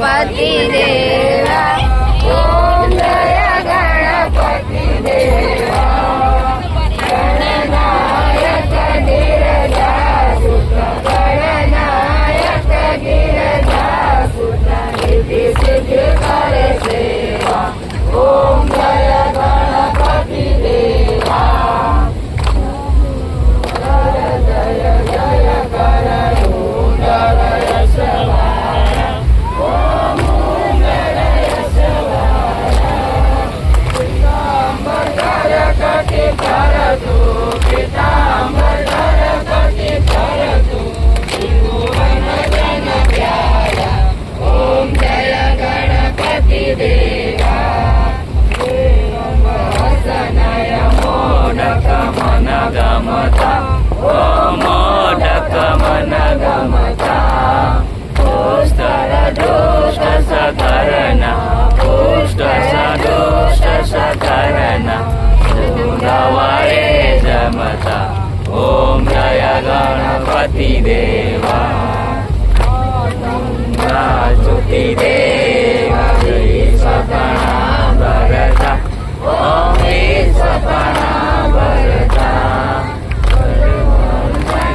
गणपति देवा ओम जय गणपति देवा गणनायक गिरिजासुत गणनायक गिरिजासुत रिद्धि सिद्धि करे सेवा ओम जय गणपति देवा जय जय कर ओम जय गणपति देवा ज्योति देवा सपना भरता ओम सपना भरता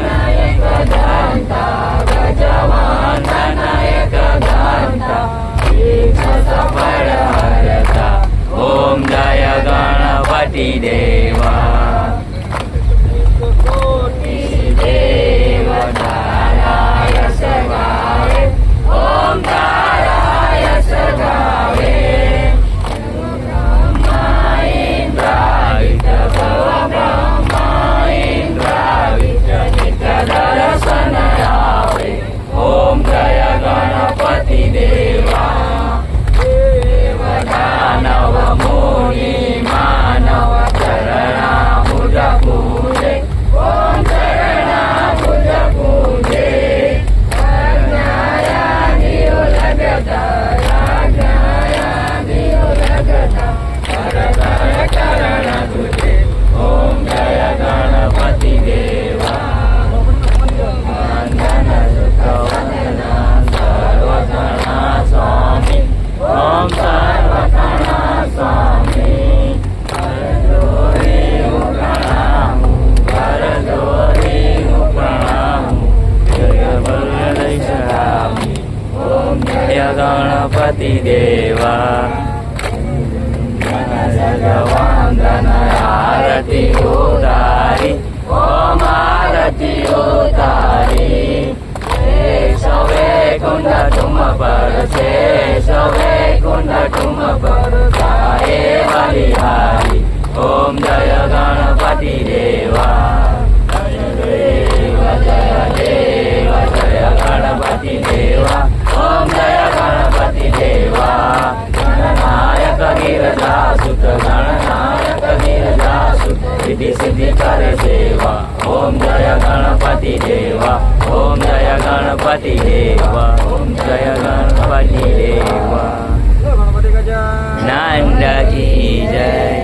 नायक दाता गजवान नायक दाता सफल हरता ओम जय गणपति देवा गणपति देवा वंदन आरती उतारी ओम आरती उतारी सवे कुंड तुम पर सवे कुंड तुम पर गाए बलिहारी ओम जय गणपति देवा जय देव जय देव जय गणपति देवा ओम जय गणपति देवा गणनायक गिरिजासुत गणनायक गिरिजासुत रिद्धि सिद्धि करे सेवा ओम जय गणपति देवा ओम जय गणपति देवा ओम जय गणपति देवा नंद की जय।